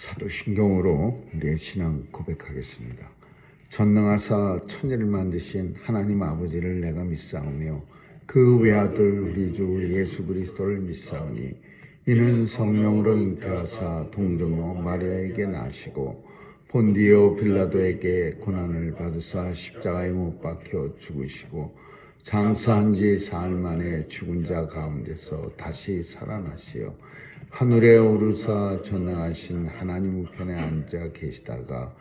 사도신경으로 우리의 신앙 고백하겠습니다. 전능하사 천지를 만드신 하나님 아버지를 내가 믿사오며 그 외아들 우리 주 예수 그리스도를 믿사오니 이는 성령으로 잉태하사 동정녀 마리아에게 나시고 본디오 빌라도에게 고난을 받으사 십자가에 못 박혀 죽으시고 장사한 지 사흘 만에 죽은 자 가운데서 다시 살아나시어 하늘에 오르사 전능하신 하나님 우편에 앉아 계시다가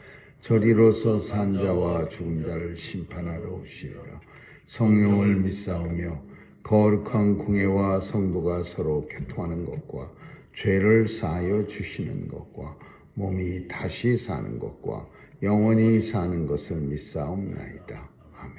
저리로서 산 자와 죽은 자를 심판하러 오시리라. 성령을 믿사오며 거룩한 공회와 성도가 서로 교통하는 것과 죄를 사하여 주시는 것과 몸이 다시 사는 것과 영원히 사는 것을 믿사옵나이다. 아멘.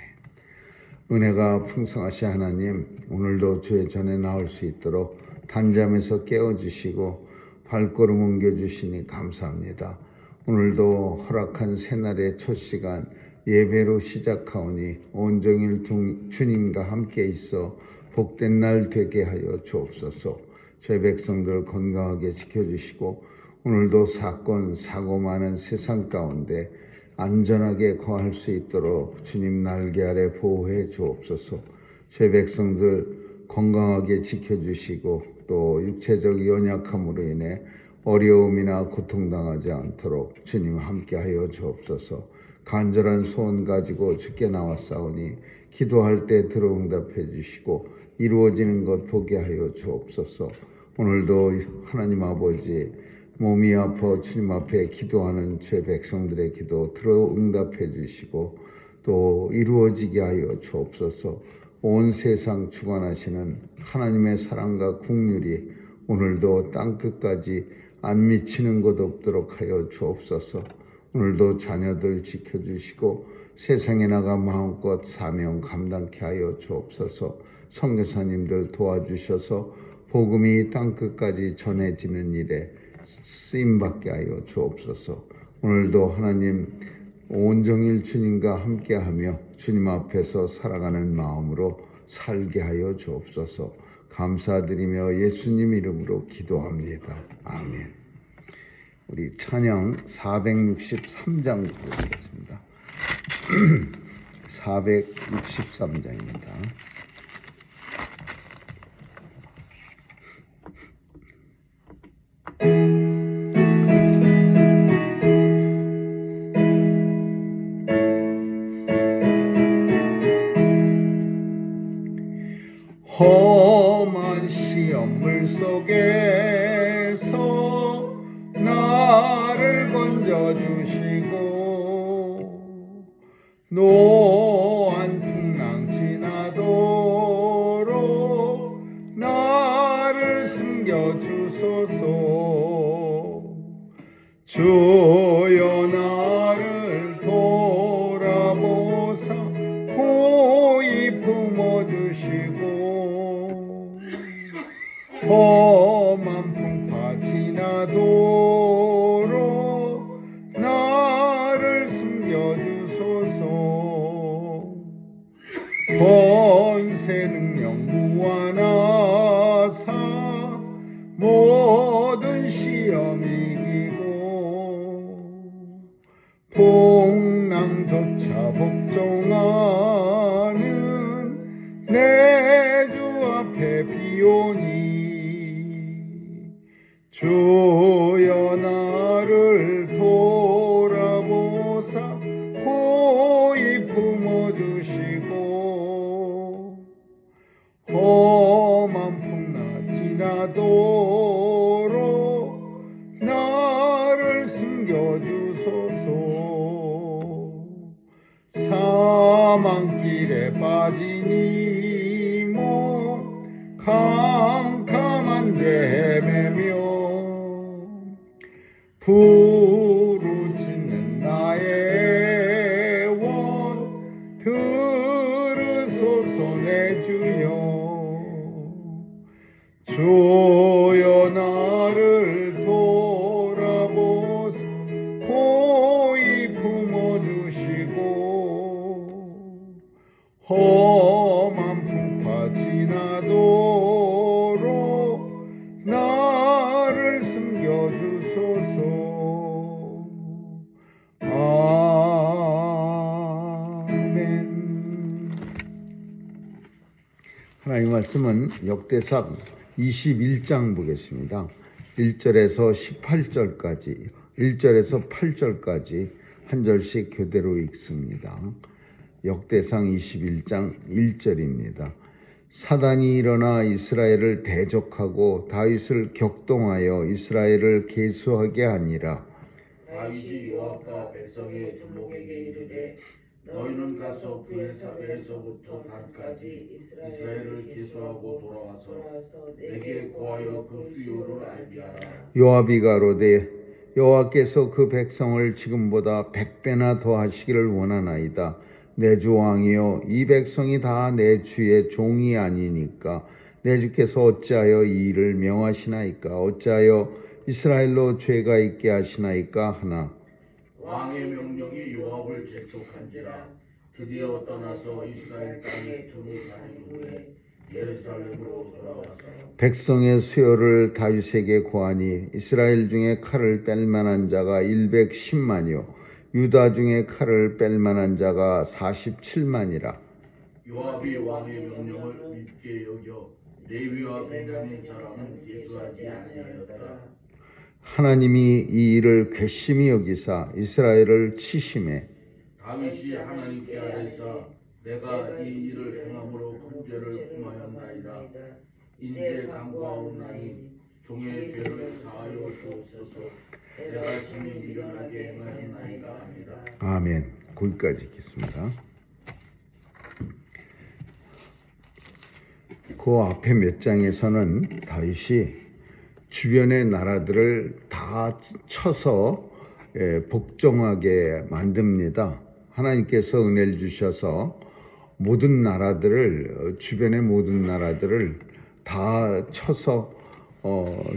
은혜가 풍성하신 하나님, 오늘도 주의 전에 나올 수 있도록 단잠에서 깨워주시고 발걸음 옮겨주시니 감사합니다. 오늘도 허락한 새날의 첫 시간 예배로 시작하오니 온종일 주님과 함께 있어 복된 날 되게 하여 주옵소서. 저희 백성들 건강하게 지켜주시고 오늘도 사건, 사고 많은 세상 가운데 안전하게 거할 수 있도록 주님 날개 아래 보호해 주옵소서. 저희 백성들 건강하게 지켜주시고 또 육체적 연약함으로 인해 어려움이나 고통당하지 않도록 주님 함께하여 주옵소서. 간절한 소원 가지고 주께 나왔사오니 기도할 때 들어응답해 주시고 이루어지는 것 보게 하여 주옵소서. 오늘도 하나님 아버지 몸이 아파 주님 앞에 기도하는 죄 백성들의 기도 들어응답해 주시고 또 이루어지게 하여 주옵소서. 온 세상 주관하시는 하나님의 사랑과 긍휼이 오늘도 땅끝까지 안 미치는 것 없도록 하여 주옵소서. 오늘도 자녀들 지켜주시고 세상에 나가 마음껏 사명 감당케 하여 주옵소서. 선교사님들 도와주셔서 복음이 땅끝까지 전해지는 일에 쓰임받게 하여 주옵소서. 오늘도 하나님 온종일 주님과 함께하며 주님 앞에서 살아가는 마음으로 살게 하여 주옵소서. 감사드리며 예수님 이름으로 기도합니다. 아멘. 우리 찬양 463장 보시겠습니다. 463장입니다. 험한 시험물 속에서 나를 건져주시고 노한 풍랑 지나도록 나를 숨겨주소서. 주여 나를 돌아보사 고이 품어주시고 험한 풍파 지나도록 나를 숨겨주소서. 권세 능력 무한하사 모든 시험 이기고 풍랑조차 복종하는 내 주 앞에 비오니 주여 나를 돌아보사 고이 품어주시고 험한 풍랑 지나도록 나를 숨겨주소서. 사망길에 빠진 이 몸 캄캄한데 헤매며 부르짖는 나의 원 들으소서. 내 주여 주여 나를 돌아보사 고이 품어주시고 험한 풍파 지나도록 나를 숨겨주소서. 하나님 말씀은 역대상 21장 보겠습니다. 1절에서 18절까지, 1절에서 8절까지 한 절씩 교대로 읽습니다. 역대상 21장 1절입니다. 사단이 일어나 이스라엘을 대적하고 다윗을 격동하여 이스라엘을 계수하게 하니라. 다윗이 요압과 백성의 들목에게 이르되 너희는 가서 브엘사베에서부터 단까지 이스라엘을 계수하고 돌아와서 내게 고하여 그 수요를 알게 하라. 요압이 가로되 여호와께서 그 백성을 지금보다 100배나 더 하시기를 원하나이다. 내 주 왕이여, 이 백성이 다 내 주의 종이 아니니까 내 주께서 어찌하여 이 일을 명하시나이까? 어찌하여 이스라엘로 죄가 있게 하시나이까 하나. 왕의 명령이 요압을 재촉한지라. 드디어 떠나서 이스라엘 땅에 두루 다닌 후에 예루살렘으로 돌아와서 백성의 수요를 다윗에게 고하니 이스라엘 중에 칼을 뺄 만한 자가 110만이요 유다 중에 칼을 뺄 만한 자가 47만이라. 요압이 왕의 명령을 밉게 여겨 레위와 베냐민 사람은 계수하지 아니하였더라. 하나님이 이 일을 괘씸히 여기사 이스라엘을 치심해 다윗이 하나님께 아뢰사 내가 이 일을 행함으로 큰 죄를 범하였나이다. 인제 간구하옵나니 종의 죄를 사하여 주옵소서. 내가 심히 미련하게 행하였나이다. 아니라. 아멘. 거기까지 읽겠습니다. 그 앞에 몇 장에서는 다윗이 주변의 나라들을 다 쳐서 복종하게 만듭니다. 하나님께서 은혜를 주셔서 모든 나라들을, 주변의 모든 나라들을 다 쳐서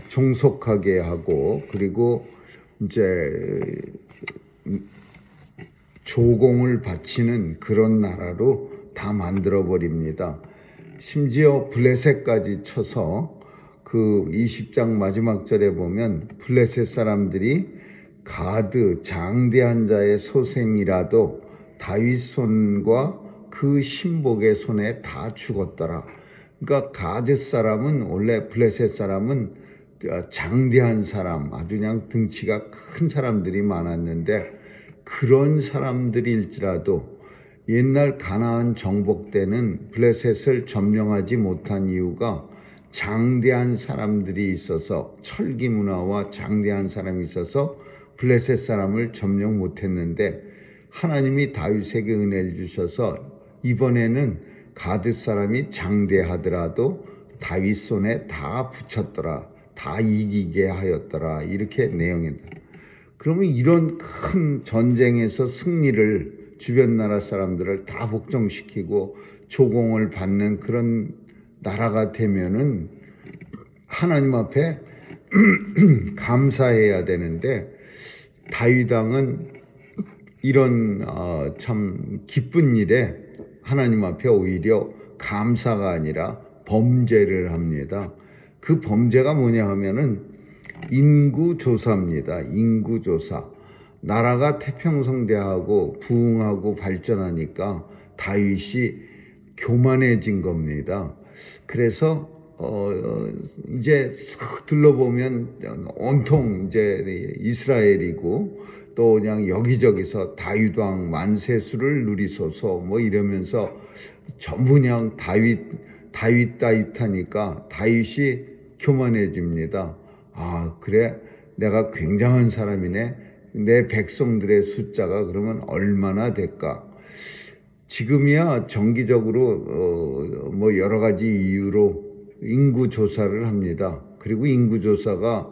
종속하게 하고, 그리고 이제 조공을 바치는 그런 나라로 다 만들어 버립니다. 심지어 블레셋까지 쳐서 그 20장 마지막 절에 보면 블레셋 사람들이 가드 장대한 자의 소생이라도 다윗 손과 그 신복의 손에 다 죽었더라. 그러니까 가드 사람은, 원래 블레셋 사람은 장대한 사람, 아주 그냥 등치가 큰 사람들이 많았는데, 그런 사람들일지라도 옛날 가나안 정복 때는 블레셋을 점령하지 못한 이유가 장대한 사람들이 있어서, 철기 문화와 장대한 사람이 있어서 블레셋 사람을 점령 못했는데, 하나님이 다윗에게 은혜를 주셔서 이번에는 가드 사람이 장대하더라도 다윗 손에 다 붙였더라, 다 이기게 하였더라, 이렇게 내용입니다. 그러면 이런 큰 전쟁에서 승리를, 주변 나라 사람들을 다 복종시키고 조공을 받는 그런 나라가 되면은 하나님 앞에 감사해야 되는데, 다윗 왕은 이런 참 기쁜 일에 하나님 앞에 오히려 감사가 아니라 범죄를 합니다. 그 범죄가 뭐냐 하면은 인구조사입니다. 인구조사. 나라가 태평성대하고 부흥하고 발전하니까 다윗이 교만해진 겁니다. 그래서 이제 싹 둘러보면 온통 이제 이스라엘이고, 또 그냥 여기저기서 다윗 왕 만세수를 누리소서 뭐 이러면서 전부 그냥 다윗 하니까 다윗이 교만해집니다. 아, 그래, 내가 굉장한 사람이네. 내 백성들의 숫자가 그러면 얼마나 될까? 지금이야 정기적으로 뭐 여러 가지 이유로 인구 조사를 합니다. 그리고 인구 조사가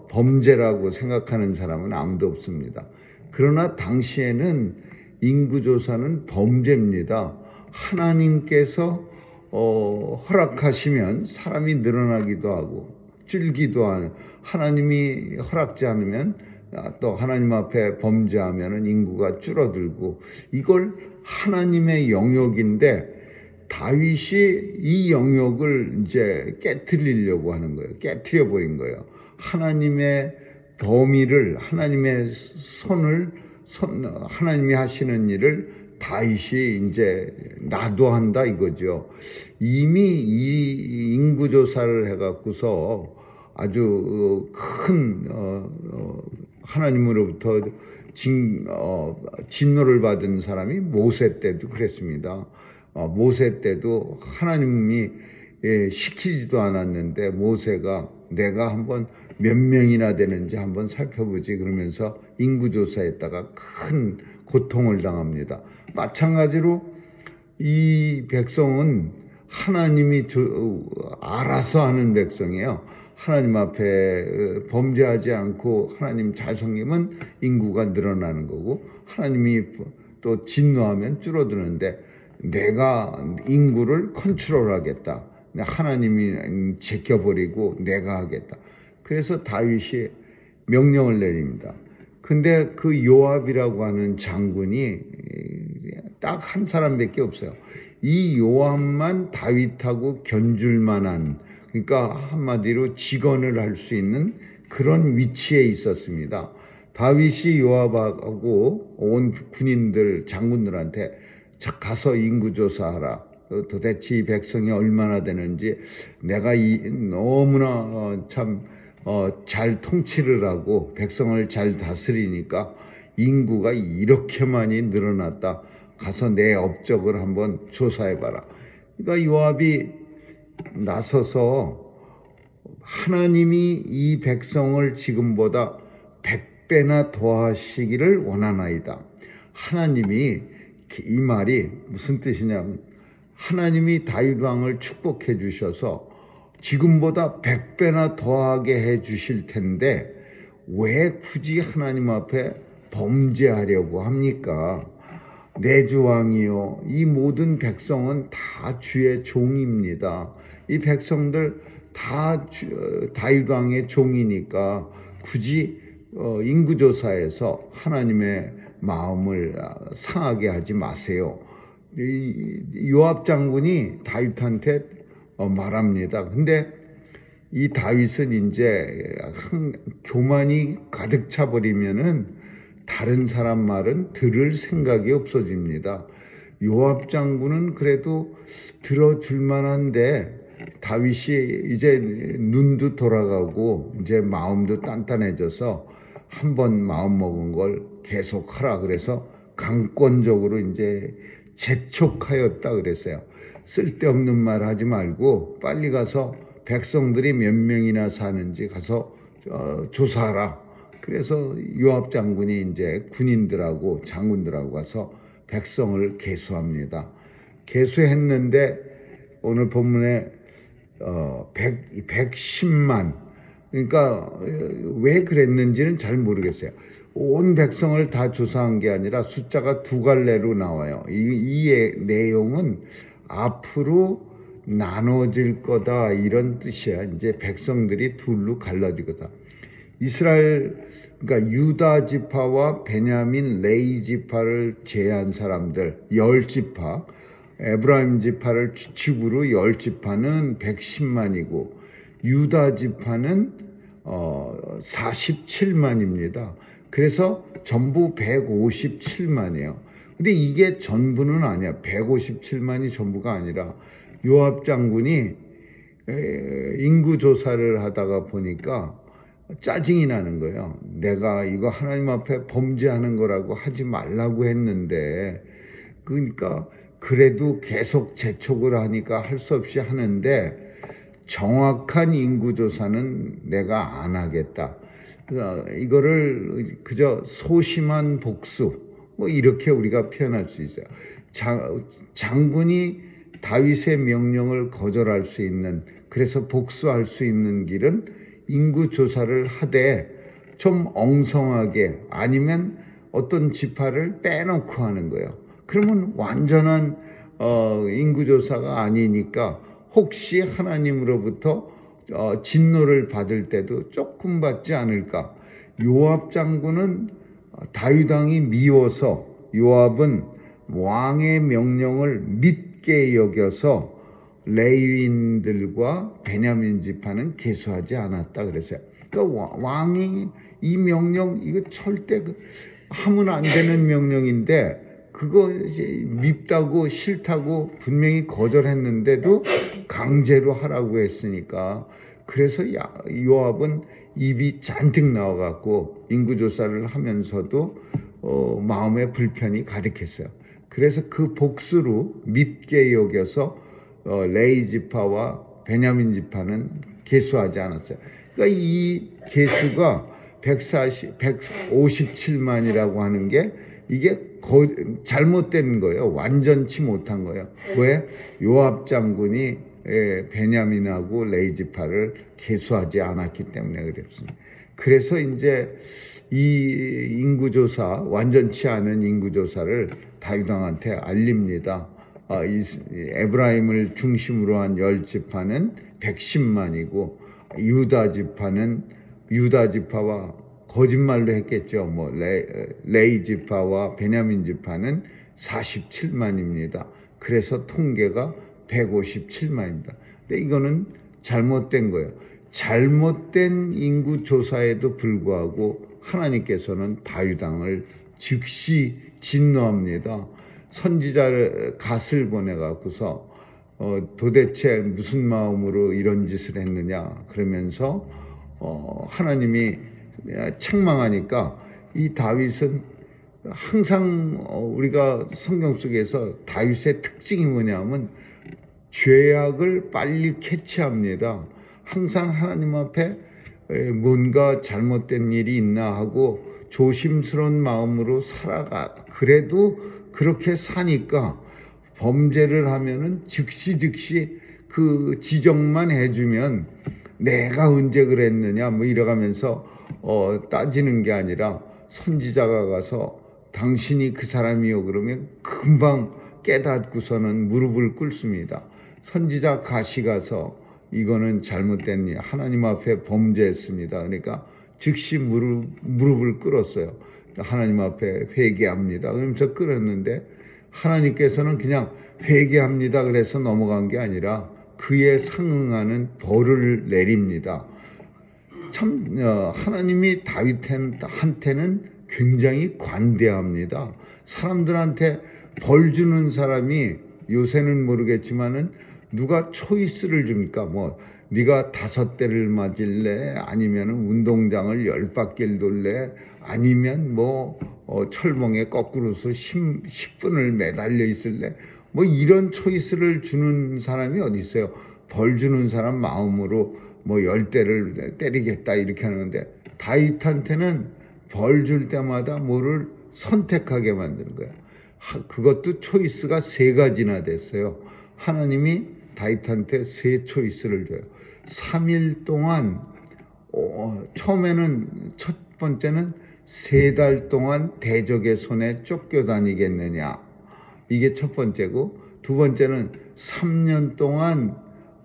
범죄라고 생각하는 사람은 아무도 없습니다. 그러나 당시에는 인구 조사는 범죄입니다. 하나님께서 허락하시면 사람이 늘어나기도 하고 줄기도 하는, 하나님이 허락지 않으면 또 하나님 앞에 범죄하면 인구가 줄어들고, 이걸 하나님의 영역인데 다윗이 이 영역을 이제 깨트리려고 하는 거예요. 깨트려 버린 거예요. 하나님의 범위를, 하나님의 하나님이 하시는 일을 다윗이 이제 나도 한다 이거죠. 이미 이 인구 조사를 해갖고서 아주 큰 하나님으로부터 진노를 받은 사람이 모세 때도 그랬습니다. 모세 때도 하나님이 시키지도 않았는데 모세가 내가 한번 몇 명이나 되는지 한번 살펴보지 그러면서 인구조사했다가 큰 고통을 당합니다. 마찬가지로 이 백성은 하나님이 알아서 하는 백성이에요. 하나님 앞에 범죄하지 않고 하나님 잘 섬기면 인구가 늘어나는 거고 하나님이 또 진노하면 줄어드는데 내가 인구를 컨트롤하겠다. 하나님이 제껴버리고 내가 하겠다. 그래서 다윗이 명령을 내립니다. 근데 그 요압이라고 하는 장군이 딱 한 사람밖에 없어요. 이 요압만 다윗하고 견줄 만한, 그러니까 한마디로 직언을 할 수 있는 그런 위치에 있었습니다. 다윗이 요압하고 온 군인들 장군들한테 가서 인구조사하라. 도대체 이 백성이 얼마나 되는지 내가 너무나 참 잘 통치를 하고 백성을 잘 다스리니까 인구가 이렇게 많이 늘어났다. 가서 내 업적을 한번 조사해봐라. 그러니까 요압이 나서서 하나님이 이 백성을 지금보다 100배나 더하시기를 원하나이다. 하나님이 이 말이 무슨 뜻이냐면 하나님이 다윗 왕을 축복해 주셔서 지금보다 100배나 더하게 해 주실 텐데 왜 굳이 하나님 앞에 범죄하려고 합니까? 내 주 왕이요, 이 모든 백성은 다 주의 종입니다. 이 백성들 다 다윗 왕의 종이니까 굳이 인구조사에서 하나님의 마음을 상하게 하지 마세요. 요압 장군이 다윗한테 말합니다. 근데 이 다윗은 이제 교만이 가득 차버리면은 다른 사람 말은 들을 생각이 없어집니다. 요압 장군은 그래도 들어줄 만한데 다윗이 이제 눈도 돌아가고 이제 마음도 단단해져서 한번 마음 먹은 걸 계속하라 그래서 강권적으로 이제 재촉하였다 그랬어요. 쓸데없는 말 하지 말고 빨리 가서 백성들이 몇 명이나 사는지 가서 조사하라. 그래서 요압 장군이 이제 군인들하고 장군들하고 가서 백성을 계수합니다. 계수했는데 오늘 본문에 110만, 그러니까 왜 그랬는지는 잘 모르겠어요. 온 백성을 다 조사한 게 아니라 숫자가 두 갈래로 나와요. 이 내용은 앞으로 나눠질 거다 이런 뜻이야. 이제 백성들이 둘로 갈라질 거다. 이스라엘, 그러니까 유다 지파와 베냐민 레위 지파를 제한 사람들 10지파, 에브라임 지파를 주축으로 10지파는 110만이고 유다 지파는 47만입니다. 그래서 전부 157만이에요. 근데 이게 전부는 아니야. 157만이 전부가 아니라 요압 장군이 인구 조사를 하다가 보니까 짜증이 나는 거예요. 내가 이거 하나님 앞에 범죄하는 거라고 하지 말라고 했는데, 그러니까 그래도 계속 재촉을 하니까 할 수 없이 하는데 정확한 인구 조사는 내가 안 하겠다. 이거를 그저 소심한 복수 뭐 이렇게 우리가 표현할 수 있어요. 장군이 다윗의 명령을 거절할 수 있는, 그래서 복수할 수 있는 길은 인구 조사를 하되 좀 엉성하게 아니면 어떤 지파를 빼놓고 하는 거예요. 그러면 완전한 인구 조사가 아니니까 혹시 하나님으로부터 진노를 받을 때도 조금 받지 않을까. 요압 장군은 다윗 왕이 미워서 요압은 왕의 명령을 믿게 여겨서 레위인들과 베냐민 지파는 계수하지 않았다 그랬어요. 그러니까 왕이 이 명령 이거 절대 하면 안 되는 명령인데 그것이 밉다고 싫다고 분명히 거절했는데도 강제로 하라고 했으니까 그래서 요압은 입이 잔뜩 나와갖고 인구조사를 하면서도 마음에 불편이 가득했어요. 그래서 그 복수로 밉게 여겨서 레위 지파와 베냐민 지파는 계수하지 않았어요. 그러니까 이 계수가 157만이라고 하는 게 이게 잘못된 거예요. 완전치 못한 거예요. 왜? 요압 장군이 베냐민하고 레위 지파를 계수하지 않았기 때문에 그랬습니다. 그래서 이제 이 인구조사, 완전치 않은 인구조사를 다윗 왕한테 알립니다. 에브라임을 중심으로 한 10지파는 110만이고 유다 지파와 거짓말로 했겠죠. 뭐 레위 지파와 베냐민 지파는 47만입니다. 그래서 통계가 157만입니다. 근데 이거는 잘못된 거예요. 잘못된 인구 조사에도 불구하고 하나님께서는 다윗 왕을 즉시 진노합니다. 선지자를 갓을 보내 갖고서 도대체 무슨 마음으로 이런 짓을 했느냐 그러면서 하나님이 책망하니까 이 다윗은 항상 우리가 성경 속에서 다윗의 특징이 뭐냐면 죄악을 빨리 캐치합니다. 항상 하나님 앞에 뭔가 잘못된 일이 있나 하고 조심스러운 마음으로 살아가. 그래도 그렇게 사니까 범죄를 하면은 즉시 그 지적만 해주면 내가 언제 그랬느냐 뭐 이래가면서 따지는 게 아니라 선지자가 가서 당신이 그 사람이요 그러면 금방 깨닫고서는 무릎을 꿇습니다. 선지자 갓이 가서 이거는 잘못된 일, 하나님 앞에 범죄했습니다. 그러니까 즉시 무릎을 꿇었어요. 하나님 앞에 회개합니다. 그러면서 꿇었는데 하나님께서는 그냥 회개합니다. 그래서 넘어간 게 아니라 그에 상응하는 벌을 내립니다. 참 하나님이 다윗한테는 굉장히 관대합니다. 사람들한테 벌 주는 사람이 요새는 모르겠지만은 누가 초이스를 줍니까? 뭐 네가 5대를 맞을래? 아니면은 운동장을 10바퀴를 돌래? 아니면 뭐 철봉에 거꾸로서 10분을 매달려 있을래? 뭐 이런 초이스를 주는 사람이 어디 있어요? 벌 주는 사람 마음으로 뭐 10대를 때리겠다 이렇게 하는데 다윗한테는 벌 줄 때마다 뭐를 선택하게 만드는 거예요. 그것도 초이스가 3가지나 됐어요. 하나님이 다윗한테 3 초이스를 줘요. 3일 동안 처음에는 첫 번째는 3달 동안 대적의 손에 쫓겨다니겠느냐. 이게 첫 번째고 두 번째는 3년 동안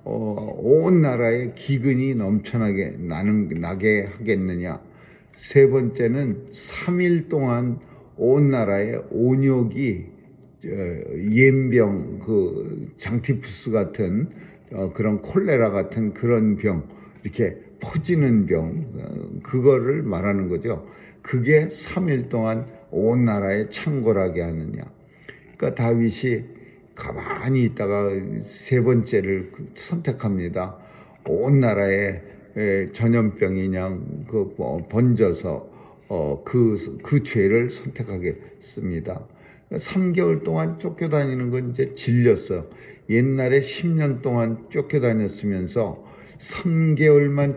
온 나라에 기근이 넘쳐나게 나게 하겠느냐. 세 번째는 3일 동안 온 나라에 온역이 예병 그 장티푸스 같은 그런 콜레라 같은 그런 병 이렇게 퍼지는 병 그거를 말하는 거죠. 그게 3일 동안 온 나라에 창궐하게 하느냐. 그러니까 다윗이 가만히 있다가 3번째를 선택합니다. 온 나라에 전염병이 그냥 번져서 그 죄를 선택하겠습니다. 3개월 동안 쫓겨다니는 건 이제 질렸어요. 옛날에 10년 동안 쫓겨다녔으면서 3개월만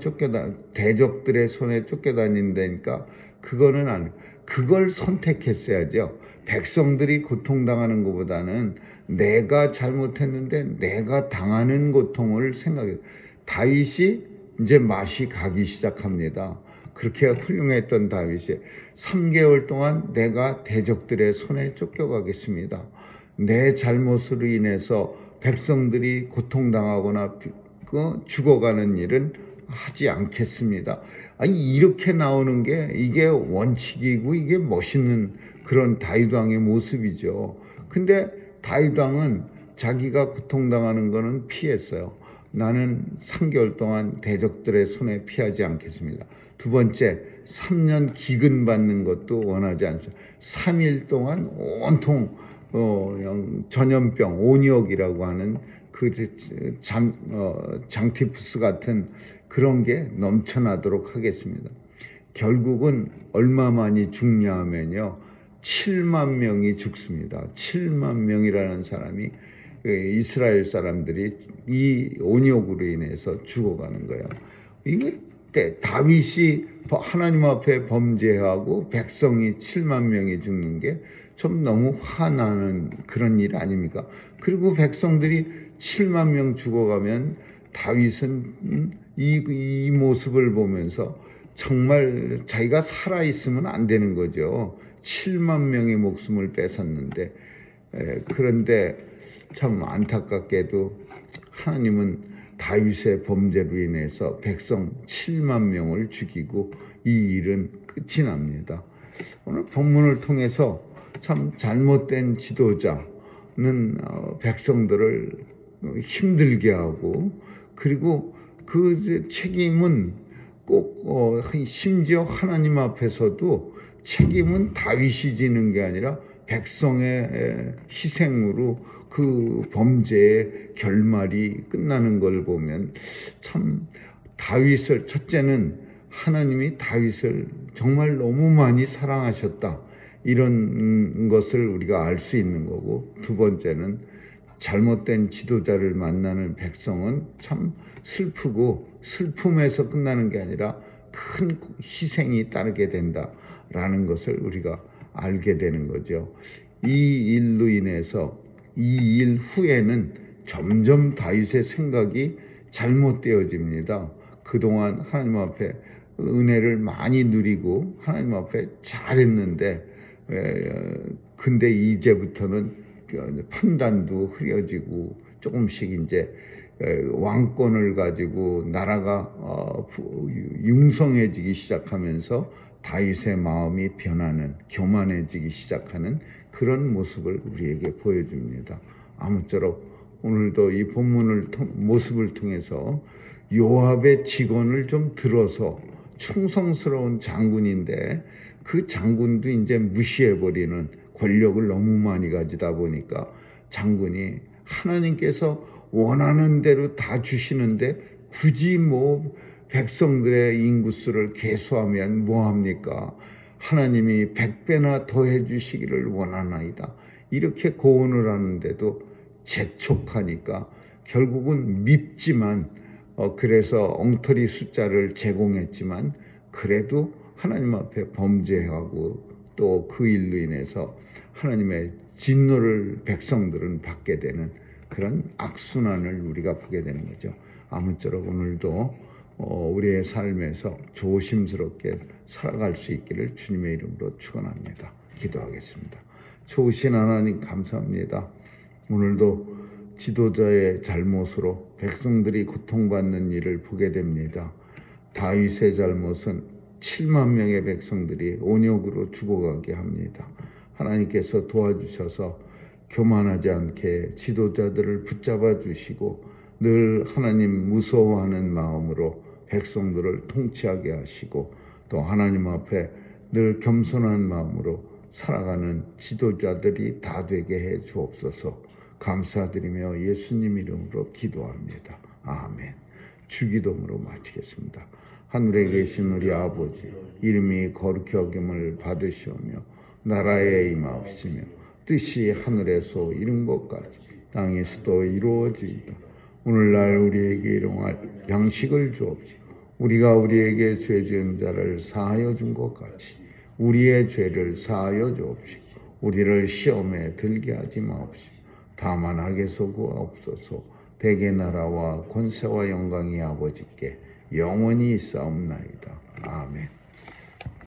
대적들의 손에 쫓겨다닌다니까 그거는 그걸 선택했어야죠. 백성들이 고통당하는 것보다는 내가 잘못했는데 내가 당하는 고통을 생각해요. 다윗이 이제 맛이 가기 시작합니다. 그렇게 훌륭했던 다윗이 3개월 동안 내가 대적들의 손에 쫓겨가겠습니다. 내 잘못으로 인해서 백성들이 고통당하거나 죽어가는 일은 하지 않겠습니다. 아니 이렇게 나오는 게 이게 원칙이고 이게 멋있는 그런 다윗 왕의 모습이죠. 근데 다윗 왕은 자기가 고통당하는 거는 피했어요. 나는 3개월 동안 대적들의 손에 피하지 않겠습니다. 두 번째, 3년 기근 받는 것도 원하지 않습니다. 3일 동안 온통 전염병 온역이라고 하는 그 장티푸스 같은 그런 게 넘쳐나도록 하겠습니다. 결국은 얼마만이 죽냐 하면요, 7만 명이 죽습니다. 7만 명이라는 사람이 이스라엘 사람들이 이 온역으로 인해서 죽어가는 거예요. 이게 다윗이 하나님 앞에 범죄하고 백성이 7만 명이 죽는 게 좀 너무 화나는 그런 일 아닙니까? 그리고 백성들이 7만 명 죽어가면 다윗은 이 모습을 보면서 정말 자기가 살아있으면 안 되는 거죠. 7만 명의 목숨을 뺏었는데, 그런데 참 안타깝게도 하나님은 다윗의 범죄로 인해서 백성 7만 명을 죽이고 이 일은 끝이 납니다. 오늘 본문을 통해서 참 잘못된 지도자는 백성들을 힘들게 하고, 그리고 그 책임은 꼭 심지어 하나님 앞에서도 책임은 다윗이 지는 게 아니라 백성의 희생으로 그 범죄의 결말이 끝나는 걸 보면 참 다윗을, 첫째는 하나님이 다윗을 정말 너무 많이 사랑하셨다, 이런 것을 우리가 알 수 있는 거고, 두 번째는 잘못된 지도자를 만나는 백성은 참 슬프고 슬픔에서 끝나는 게 아니라 큰 희생이 따르게 된다라는 것을 우리가 알게 되는 거죠. 이 일로 인해서 이 일 후에는 점점 다윗의 생각이 잘못되어집니다. 그동안 하나님 앞에 은혜를 많이 누리고 하나님 앞에 잘했는데, 근데 이제부터는 판단도 흐려지고 조금씩 이제 왕권을 가지고 나라가 융성해지기 시작하면서 다윗의 마음이 변하는, 교만해지기 시작하는 그런 모습을 우리에게 보여줍니다. 아무쪼록 오늘도 이 본문을 모습을 통해서 요압의 직언을 좀 들어서, 충성스러운 장군인데 그 장군도 이제 무시해버리는, 권력을 너무 많이 가지다 보니까 장군이 하나님께서 원하는 대로 다 주시는데 굳이 뭐 백성들의 인구수를 계수하면 뭐합니까? 하나님이 100배나 더해 주시기를 원하나이다, 이렇게 고언을 하는데도 재촉하니까 결국은 밉지만, 그래서 엉터리 숫자를 제공했지만 그래도 하나님 앞에 범죄하고 또 그 일로 인해서 하나님의 진노를 백성들은 받게 되는 그런 악순환을 우리가 보게 되는 거죠. 아무쪼록 오늘도 우리의 삶에서 조심스럽게 살아갈 수 있기를 주님의 이름으로 축원합니다. 기도하겠습니다. 좋으신 하나님 감사합니다. 오늘도 지도자의 잘못으로 백성들이 고통받는 일을 보게 됩니다. 다윗의 잘못은 7만 명의 백성들이 온역으로 죽어가게 합니다. 하나님께서 도와주셔서 교만하지 않게 지도자들을 붙잡아 주시고 늘 하나님 무서워하는 마음으로 백성들을 통치하게 하시고, 또 하나님 앞에 늘 겸손한 마음으로 살아가는 지도자들이 다 되게 해 주옵소서. 감사드리며 예수님 이름으로 기도합니다. 아멘. 주기도문으로 마치겠습니다. 하늘에 계신 우리 아버지, 이름이 거룩히 여김을 받으시오며 나라에 임하옵시며 뜻이 하늘에서 이룬 것 같이 땅에서도 이루어지이다. 오늘날 우리에게 일용할 양식을 주옵시고 우리가 우리에게 죄 지은 자를 사하여 준 것 같이 우리의 죄를 사하여 주옵시고 우리를 시험에 들게 하지 마옵시며 다만 악에서 구하옵소서. 대개 나라와 권세와 영광이 아버지께 영원히 있사옵나이다. 아멘.